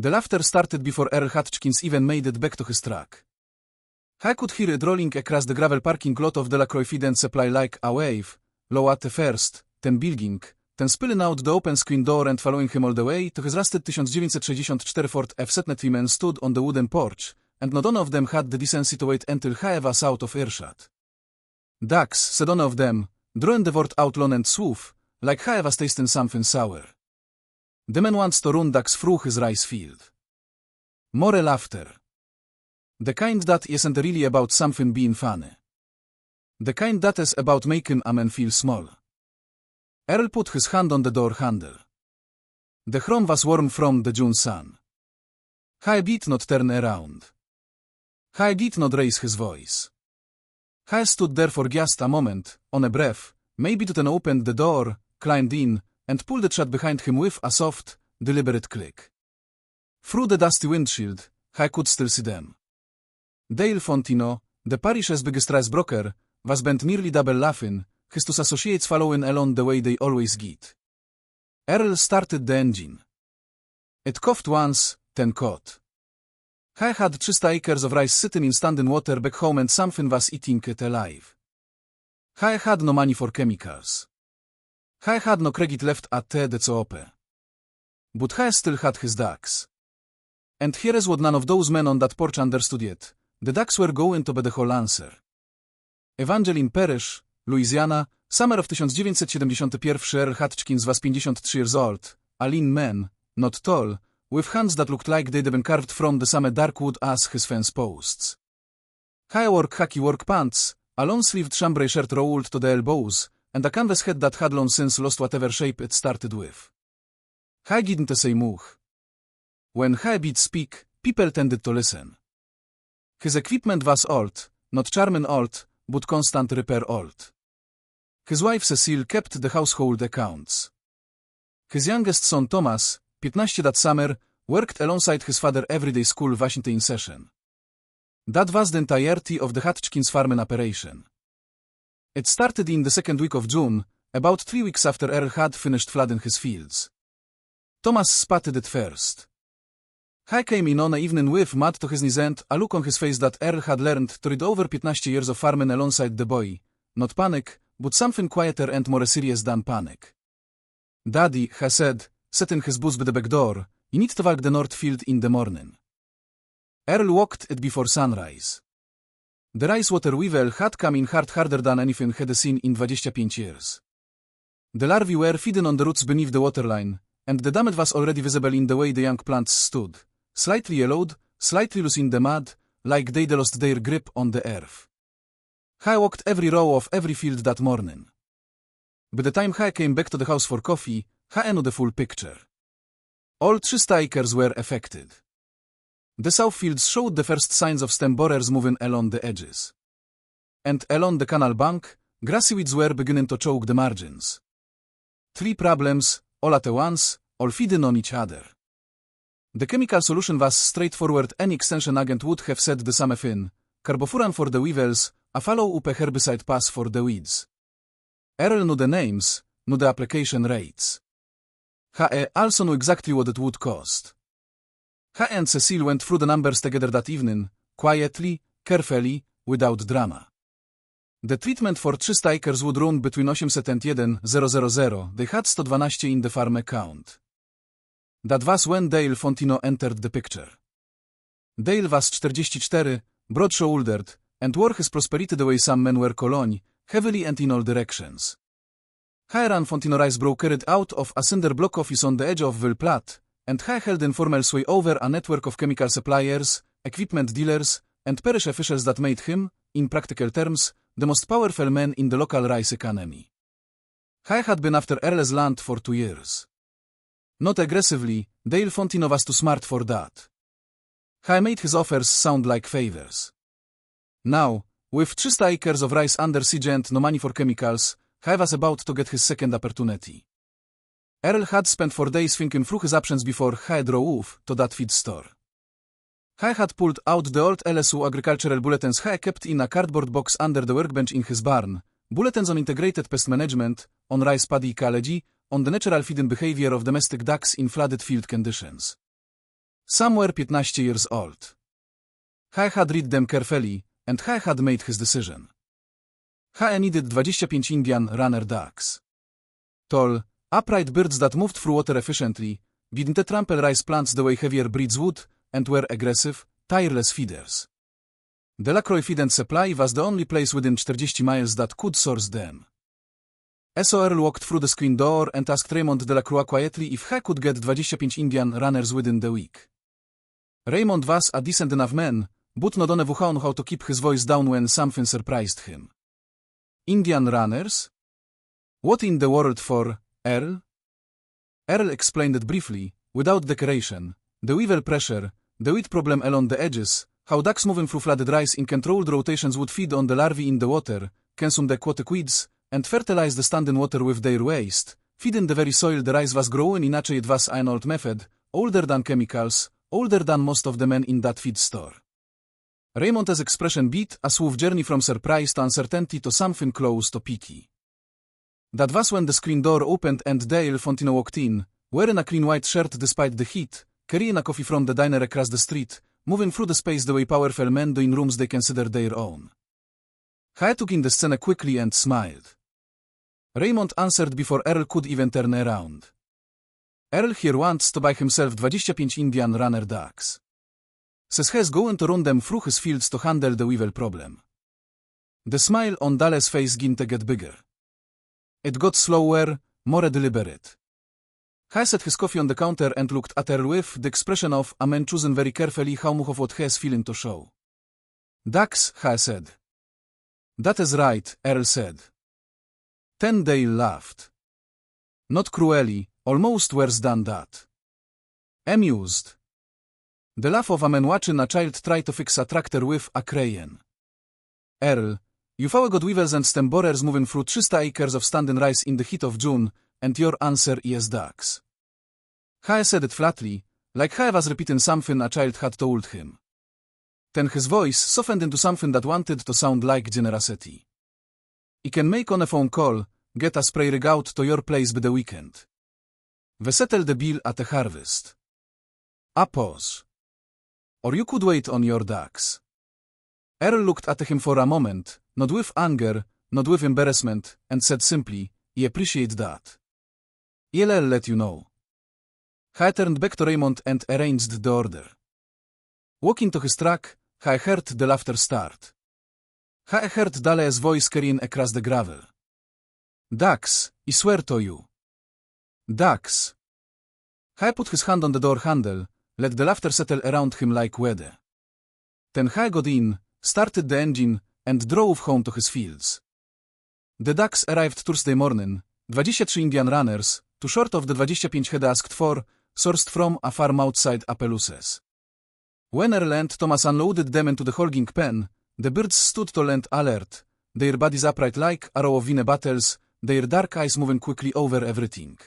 The laughter started before Earl Hutchins even made it back to his truck. I could hear it rolling across the gravel parking lot of Delacroix Feed and Supply like a wave, low at the first, then building, then spilling out the open screen door and following him all the way to his rusted 1964 Ford F-Set. Three men stood on the wooden porch, and not one of them had the decency to wait until I was out of earshot. "Ducks," said one of them, drawing the word out long and smooth, like I was tasting something sour. "The man wants to run ducks through his rice field." More laughter. The kind that isn't really about something being funny. The kind that is about making a man feel small. Earl put his hand on the door handle. The room was warm from the June sun. I did not turn around. I did not raise his voice. I stood there for just a moment, on a breath, maybe to then opened the door, climbed in, and pulled it shut behind him with a soft, deliberate click. Through the dusty windshield, I could still see them. Dale Fontino, the parish's biggest rice broker, was bent nearly double laughing, his two associates following along the way they always get. Earl started the engine. It coughed once, then caught. I had 300 acres of rice sitting in standing water back home and something was eating it alive. I had no money for chemicals. I had no credit left at the co-op. But I still had his ducks. And here is what none of those men on that porch understood yet. The ducks were going to be the whole answer. Evangeline Parish, Louisiana, summer of 1971. Earl Hutchins was 53 years old, a lean man, not tall, with hands that looked like they'd been carved from the same dark wood as his fence posts. He wore khaki work pants, a long-sleeved chambray shirt rolled to the elbows, and a canvas hat that had long since lost whatever shape it started with. He didn't say much. When he did speak, people tended to listen. His equipment was old, not charming old, but constant repair old. His wife Cecile kept the household accounts. His youngest son Thomas, 15 that summer, worked alongside his father every day school wasn't in session. That was the entirety of the Hutchins farm operation. It started in the second week of June, about 3 weeks after Earl had finished flooding his fields. Thomas spotted it first. He came in on an evening with mud to his knees and a look on his face that Earl had learned to read over 15 years of farming alongside the boy. Not panic, but something quieter and more serious than panic. "Daddy," he said, setting his boots by the back door, "you need to walk the north field in the morning." Earl walked it before sunrise. The rice water weevil had come in harder than anything he'd seen in 25 years. The larvae were feeding on the roots beneath the waterline, and the damage was already visible in the way the young plants stood, slightly yellowed, slightly loose in the mud, like they'd lost their grip on the earth. He walked every row of every field that morning. By the time he came back to the house for coffee, he knew the full picture. All 300 acres were affected. The south fields showed the first signs of stem borers moving along the edges. And along the canal bank, grassy weeds were beginning to choke the margins. 3 problems, all at once, all feeding on each other. The chemical solution was straightforward. Any extension agent would have said the same thing: carbofuran for the weevils, a follow-up herbicide pass for the weeds. Earl knew the names, knew the application rates. He also knew exactly what it would cost. He and Cecile went through the numbers together that evening, quietly, carefully, without drama. The treatment for 300 acres would run between 800 and 1,000. They had 112 in the farm account. That was when Dale Fontino entered the picture. Dale was 44, broad-shouldered, and wore his prosperity the way some men wear cologne, heavily and in all directions. He ran Fontino Rice brokered out of a cinder block office on the edge of Ville Platte, and he held informal sway over a network of chemical suppliers, equipment dealers, and parish officials that made him, in practical terms, the most powerful man in the local rice economy. He had been after Earl's land for 2 years. Not aggressively, Dale Fontino was too smart for that. He made his offers sound like favors. Now, with 300 acres of rice under siege and no money for chemicals, he was about to get his second opportunity. Earl had spent 4 days thinking through his options before he drove to that feed store. He had pulled out the old LSU agricultural bulletins he kept in a cardboard box under the workbench in his barn, bulletins on integrated pest management, on rice paddy ecology, on the natural feeding behavior of domestic ducks in flooded field conditions. Somewhere 15 years old. He had read them carefully, and he had made his decision. He needed 25 Indian runner ducks. Tall, upright birds that moved through water efficiently, didn't trample rice plants the way heavier breeds would, and were aggressive, tireless feeders. The Croydon supply was the only place within 40 miles that could source them. So Earl walked through the screen door and asked Raymond Delacroix quietly if he could get 25 Indian runners within the week. Raymond was a decent enough man, but not on how to keep his voice down when something surprised him. Indian runners? What in the world for, Earl? Earl explained it briefly, without decoration, the weevil pressure, the weed problem along the edges, how ducks moving through flooded rice in controlled rotations would feed on the larvae in the water, consume the aquatic weeds, and fertilize the standing water with their waste, feeding the very soil the rice was growing in. It was an old method, older than chemicals, older than most of the men in that feed store. Raymond's expression beat a smooth journey from surprise to uncertainty to something close to pity. That was when the screen door opened and Dale Fontino walked in, wearing a clean white shirt despite the heat, carrying a coffee from the diner across the street, moving through the space the way powerful men do in rooms they consider their own. He took in the scene quickly and smiled. Raymond answered before Earl could even turn around. Earl here wants to buy himself 25 Indian runner ducks. Says he's going to run them through his fields to handle the weevil problem. The smile on Dale's face began to get bigger. It got slower, more deliberate. He set his coffee on the counter and looked at Earl with the expression of a man choosing very carefully how much of what he is feeling to show. Ducks, he said. That is right, Earl said. Then Dale laughed. Not cruelly, almost worse than that. Amused. The laugh of a man watching a child try to fix a tractor with a crayon. Earl, you've got weevils and stem borers moving through 300 acres of standing rice in the heat of June, and your answer is ducks. He said it flatly, like he was repeating something a child had told him. Then his voice softened into something that wanted to sound like generosity. You can make on a phone call, get a spray rig out to your place by the weekend. We settle the bill at the harvest. A pause. Or you could wait on your ducks. Earl looked at him for a moment, not with anger, not with embarrassment, and said simply, I appreciate that. I'll let you know. He turned back to Raymond and arranged the order. Walking to his truck, he heard the laughter start. He heard Dale's voice carrying across the gravel. Ducks, I swear to you. Ducks. He put his hand on the door handle, let the laughter settle around him like weather. Then he got in, started the engine, and drove home to his fields. The ducks arrived Thursday morning, 23 Indian runners, too short of the 25 he'd asked for, sourced from a farm outside Appaloosas. When Earl and Thomas unloaded them into the holding pen, the birds stood tall and alert, their bodies upright like a row of winner battles, their dark eyes moving quickly over everything.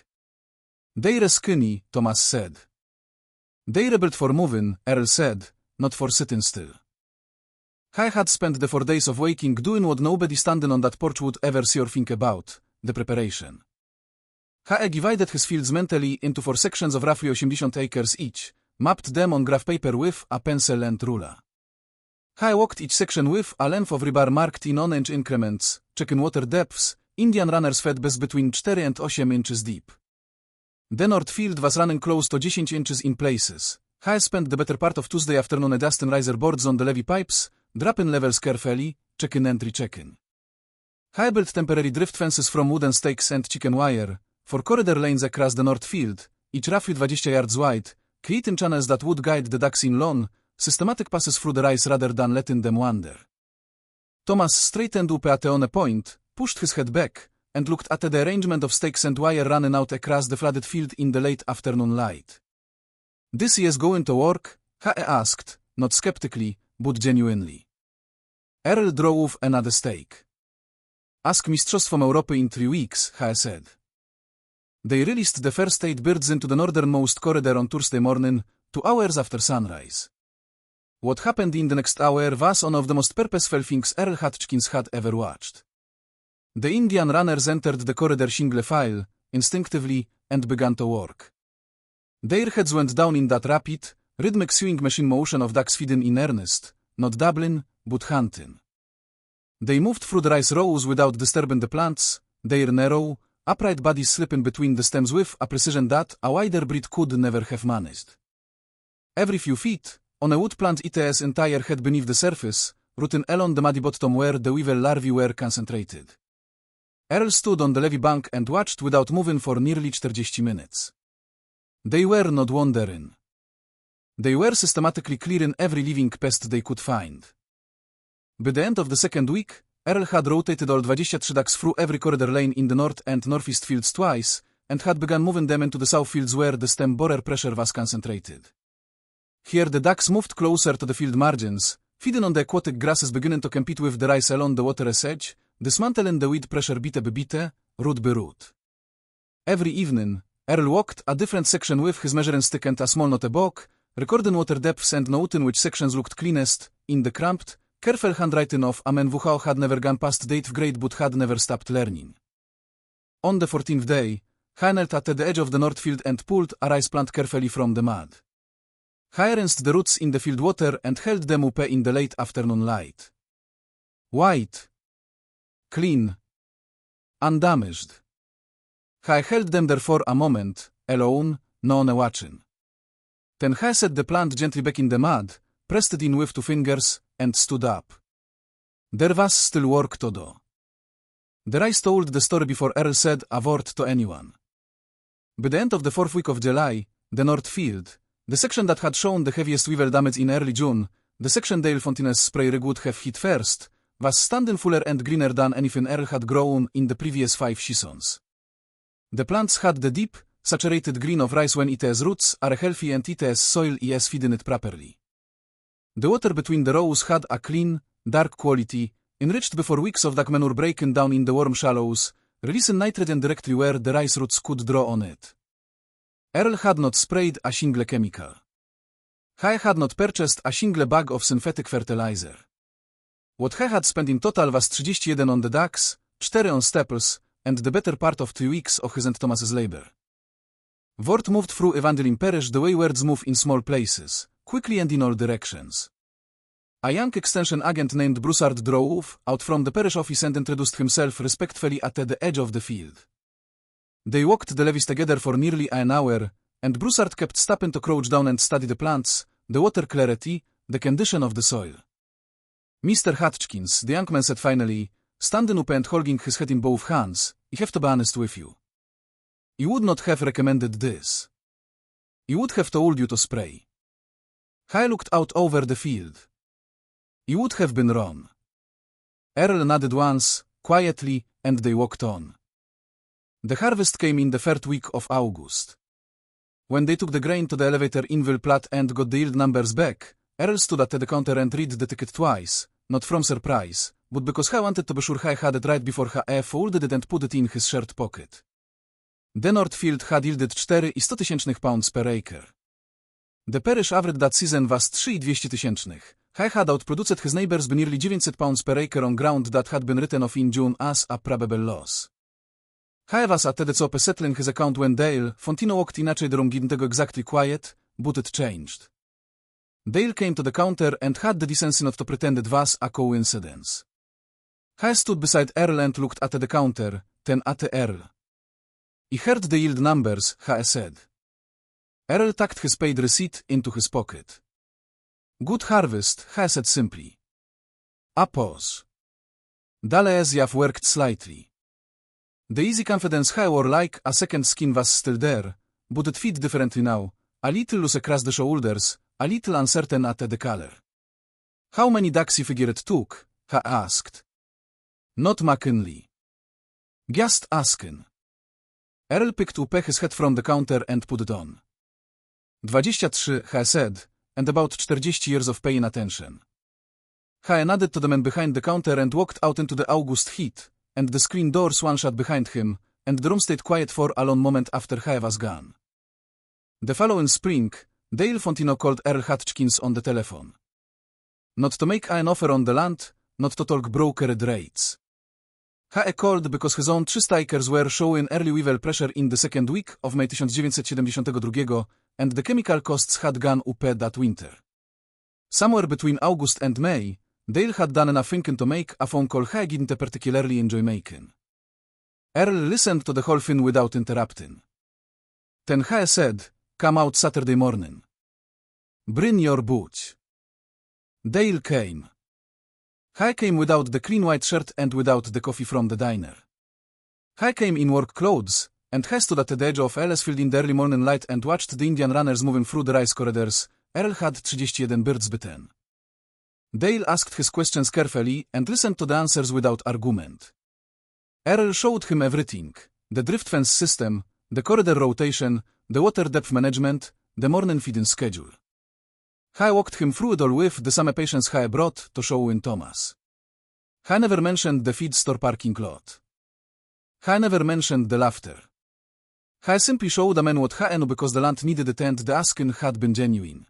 They're skinny, Thomas said. They're built for moving, Earl said, not for sitting still. I had spent the 4 days of waking doing what nobody standing on that porch would ever see or think about, the preparation. I divided his fields mentally into 4 sections of roughly 80 acres each, mapped them on graph paper with a pencil and ruler. I walked each section with a length of rebar marked in 1-inch increments, checking water depths. Indian runners fed best between 4 and 8 inches deep. The north field was running close to 10 inches in places. I spent the better part of Tuesday afternoon adjusting riser boards on the levee pipes, dropping levels carefully, checking and rechecking. I built temporary drift fences from wooden stakes and chicken wire, for corridor lanes across the north field, each roughly 20 yards wide, creating channels that would guide the ducks in lawn, systematic passes through the rice rather than letting them wander. Thomas straightened up at on a point, pushed his head back, and looked at the arrangement of stakes and wire running out across the flooded field in the late afternoon light. This is going to work? He asked, not skeptically, but genuinely. Earl drove another stake. Ask Mistrzostwom Europy in 3 weeks, he said. They released the first 8 birds into the northernmost corridor on Thursday morning, 2 hours after sunrise. What happened in the next hour was one of the most purposeful things Earl Hutchins had ever watched. The Indian runners entered the corridor single file, instinctively, and began to work. Their heads went down in that rapid, rhythmic sewing machine motion of ducks feeding in earnest, not dabbling, but hunting. They moved through the rice rows without disturbing the plants, their narrow, upright bodies slipping between the stems with a precision that a wider breed could never have managed. Every few feet, on a wood plant its entire head beneath the surface, rooting along the muddy bottom where the weevil larvae were concentrated. Earl stood on the levee bank and watched without moving for nearly 40 minutes. They were not wandering. They were systematically clearing every living pest they could find. By the end of the second week, Earl had rotated all 23 ducks through every corridor lane in the north and northeast fields twice, and had begun moving them into the south fields where the stem borer pressure was concentrated. Here the ducks moved closer to the field margins, feeding on the aquatic grasses beginning to compete with the rice along the water's edge, dismantling the weed pressure bit by bit, root by root. Every evening, Earl walked a different section with his measuring stick and a small notebook, recording water depths and noting which sections looked cleanest, in the cramped, careful handwriting of a man who had never gone past the 8th grade but had never stopped learning. On the 14th day, he knelt at the edge of the north field and pulled a rice plant carefully from the mud. He rinsed the roots in the field water and held them up in the late afternoon light. White. Clean. Undamaged. He held them there for a moment, alone, no one watching. Then he set the plant gently back in the mud, pressed it in with 2 fingers, and stood up. There was still work to do. The rice told the story before Earl said a word to anyone. By the end of the 4th week of July, the north field, the section that had shown the heaviest weevil damage in early June, the section Dale Fontaine's spray rig would have hit first, was standing fuller and greener than anything Earl had grown in the previous 5 seasons. The plants had the deep, saturated green of rice when its roots are healthy and its soil is feeding it properly. The water between the rows had a clean, dark quality, enriched before weeks of duck manure breaking down in the warm shallows, releasing nitrogen directly where the rice roots could draw on it. Earl had not sprayed a single chemical. He had not purchased a single bag of synthetic fertilizer. What he had spent in total was 31 on the ducks, 4 on staples, and the better part of 3 weeks of his and Thomas's labor. Word moved through Evangeline Parish the way words move in small places, quickly and in all directions. A young extension agent named Broussard drove out from the parish office and introduced himself respectfully at the edge of the field. They walked the levees together for nearly an hour, and Broussard kept stopping to crouch down and study the plants, the water clarity, the condition of the soil. Mr. Hutchkins, the young man said finally, standing up and holding his head in both hands, I have to be honest with you. I would not have recommended this. I would have told you to spray. I looked out over the field. I would have been wrong. Earl nodded once, quietly, and they walked on. The harvest came in the 3rd week of August. When they took the grain to the elevator in Ville Platte and got the yield numbers back, Earl stood at the counter and read the ticket twice, not from surprise, but because he wanted to be sure he had it right before he folded it and put it in his shirt pocket. The North Field had yielded 4,100 pounds per acre. The parish average that season was 3,200. He had outproduced his neighbors by nearly 900 pounds per acre on ground that had been written off in June as a probable loss. He was at the top settling his account when Dale Fontino walked inaczej the room tego exactly quiet, but it changed. Dale came to the counter and had the decency not to pretend it was a coincidence. He stood beside Earl and looked at the counter, then at Earl. I heard the yield numbers, he said. Earl tucked his paid receipt into his pocket. Good harvest, he said simply. A pause. Dale zjaw worked slightly. The easy confidence he wore like a second skin was still there, but it fit differently now, a little loose across the shoulders, a little uncertain at the color. How many ducks you figure it took? He asked. Not McKinley. Just asking. Earl picked up his head from the counter and put it on. 23, he said, and about 40 years of paying attention. He nodded to the man behind the counter and walked out into the August heat, and the screen door swung shut behind him, and the room stayed quiet for a long moment after he was gone. The following spring, Dale Fontino called Earl Hutchkins on the telephone. Not to make an offer on the land, not to talk brokered rates. He called because his own 3 strikers were showing early level pressure in the second week of May 1972 and the chemical costs had gone up that winter. Somewhere between August and May, Dale had done enough thinking to make a phone call he didn't particularly enjoy making. Earl listened to the whole thing without interrupting. Then he said, "Come out Saturday morning. Bring your boots." Dale came. He came without the clean white shirt and without the coffee from the diner. He came in work clothes, and he stood at the edge of Ellis Field in the early morning light and watched the Indian runners moving through the rice corridors. Earl had 31 birds bitten. Dale asked his questions carefully and listened to the answers without argument. Earl showed him everything: the drift fence system, the corridor rotation, the water depth management, the morning feeding schedule. He walked him through it all with the same patience he brought to showing Thomas. He never mentioned the feed store parking lot. He never mentioned the laughter. He simply showed the man what he knew because the land needed it and the asking had been genuine.